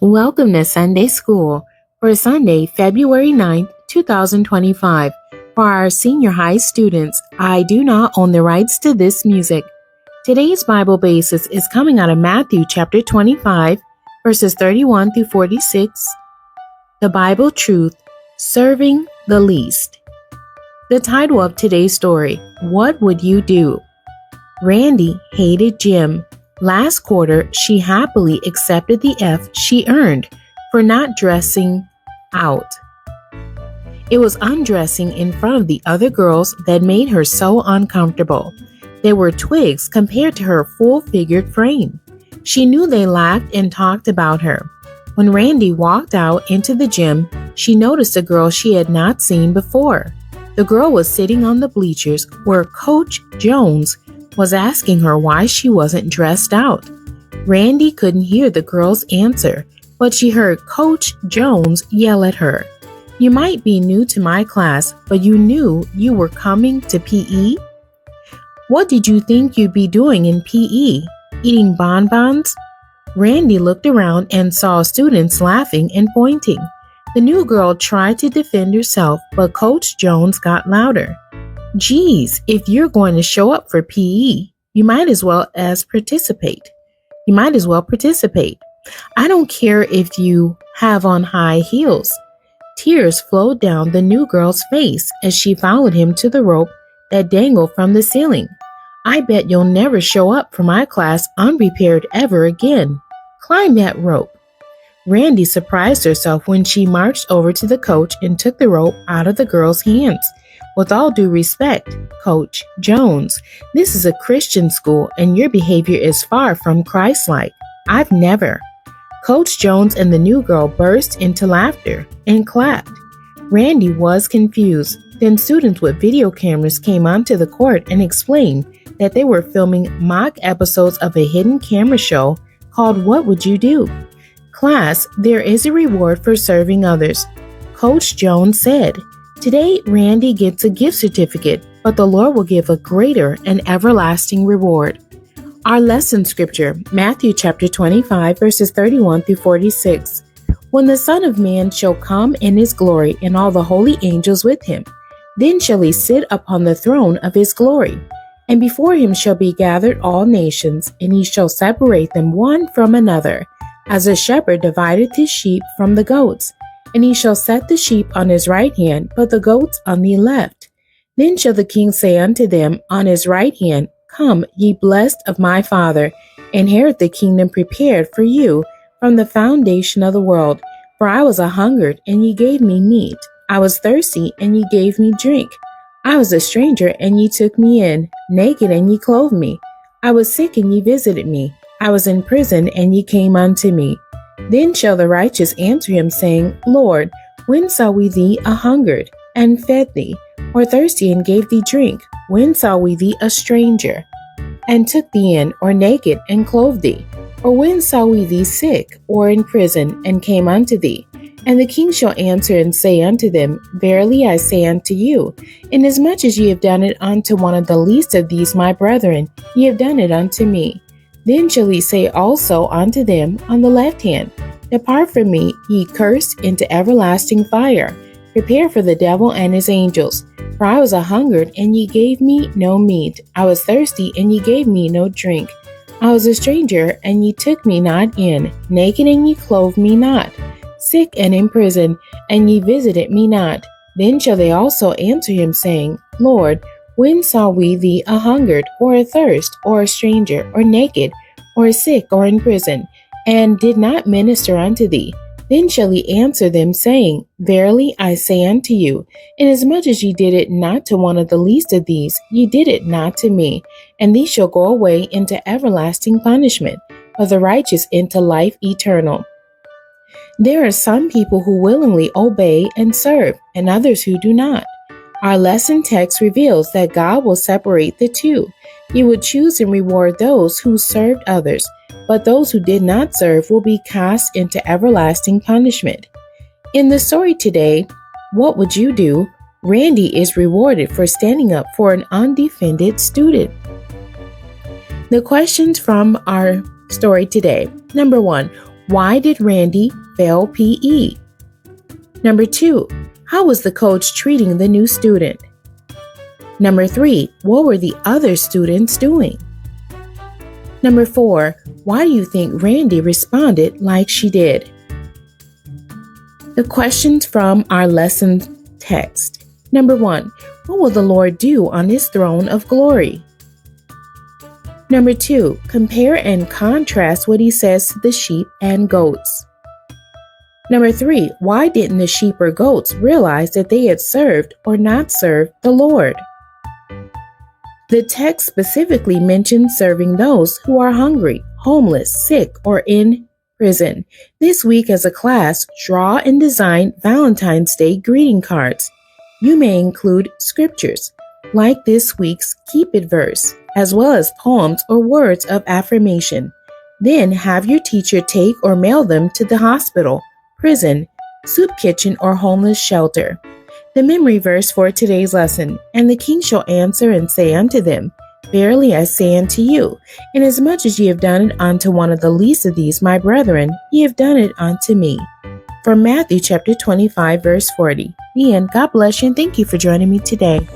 Welcome to Sunday School for Sunday, February 9th, 2025. For our senior high students, I do not own the rights to this music. Today's Bible basis is coming out of Matthew chapter 25, verses 31 through 46. The Bible truth, Serving the Least. The title of today's story, What Would You Do? Randy hated Jim. Last quarter, she happily accepted the F she earned for not dressing out. It was undressing in front of the other girls that made her so uncomfortable. They were twigs compared to her full-figured frame. She knew they laughed and talked about her. When Randy walked out into the gym, she noticed a girl she had not seen before. The girl was sitting on the bleachers where Coach Jones was asking her why she wasn't dressed out. Randy couldn't hear the girl's answer, but she heard Coach Jones yell at her, "You might be new to my class, but you knew you were coming to PE? What did you think you'd be doing in PE? Eating bonbons?" Randy looked around and saw students laughing and pointing. The new girl tried to defend herself, but Coach Jones got louder. "Geez, if you're going to show up for PE, you might as well participate. I don't care if you have on high heels." Tears flowed down the new girl's face as she followed him to the rope that dangled from the ceiling. "I bet you'll never show up for my class unprepared ever again. Climb that rope." Randy surprised herself when she marched over to the coach and took the rope out of the girl's hands. "With all due respect, Coach Jones, this is a Christian school and your behavior is far from Christ-like. I've never." Coach Jones and the new girl burst into laughter and clapped. Randy was confused. Then students with video cameras came onto the court and explained that they were filming mock episodes of a hidden camera show called What Would You Do? "Class, there is a reward for serving others," Coach Jones said. "Today, Randy gets a gift certificate, but the Lord will give a greater and everlasting reward." Our lesson scripture, Matthew chapter 25, verses 31 through 46. "When the Son of Man shall come in his glory and all the holy angels with him, then shall he sit upon the throne of his glory. And before him shall be gathered all nations, and he shall separate them one from another, as a shepherd divideth his sheep from the goats. And he shall set the sheep on his right hand, but the goats on the left. Then shall the king say unto them on his right hand, Come, ye blessed of my Father, inherit the kingdom prepared for you from the foundation of the world. For I was a hungered, and ye gave me meat. I was thirsty, and ye gave me drink. I was a stranger, and ye took me in. Naked, and ye clothed me. I was sick, and ye visited me. I was in prison, and ye came unto me. Then shall the righteous answer him, saying, Lord, when saw we thee a hungered, and fed thee, or thirsty, and gave thee drink? When saw we thee a stranger, and took thee in, or naked, and clothed thee? Or when saw we thee sick, or in prison, and came unto thee? And the king shall answer and say unto them, Verily I say unto you, inasmuch as ye have done it unto one of the least of these my brethren, ye have done it unto me. Then shall he say also unto them on the left hand, Depart from me, ye cursed, into everlasting fire, prepared for the devil and his angels. For I was a hungered, and ye gave me no meat. I was thirsty, and ye gave me no drink. I was a stranger, and ye took me not in. Naked, and ye clothed me not. Sick and in prison, and ye visited me not. Then shall they also answer him, saying, Lord, when saw we thee a hungered, or athirst, or a stranger, or naked, or sick, or in prison, and did not minister unto thee? Then shall he answer them, saying, Verily I say unto you, inasmuch as ye did it not to one of the least of these, ye did it not to me. And these shall go away into everlasting punishment, but the righteous into life eternal. There are some people who willingly obey and serve, and others who do not. Our lesson text reveals that God will separate the two. He would choose and reward those who served others, but those who did not serve will be cast into everlasting punishment. In the story today, What Would You Do? Randy is rewarded for standing up for an undefended student. The questions from our story today. Number 1, Why did Randy fail PE? Number 2, how was the coach treating the new student? Number 3, what were the other students doing? Number 4, why do you think Randy responded like she did? The questions from our lesson text. Number 1, what will the Lord do on his throne of glory? Number 2, compare and contrast what he says to the sheep and goats. Number 3, why didn't the sheep or goats realize that they had served or not served the Lord? The text specifically mentions serving those who are hungry, homeless, sick, or in prison. This week as a class, draw and design Valentine's Day greeting cards. You may include scriptures, like this week's Keep It verse, as well as poems or words of affirmation. Then have your teacher take or mail them to the hospital, prison, soup kitchen, or homeless shelter. The memory verse for today's lesson, and the king shall answer and say unto them, Verily I say unto you, inasmuch as ye have done it unto one of the least of these my brethren, ye have done it unto me. From Matthew chapter 25, verse 40. And God bless you and thank you for joining me today.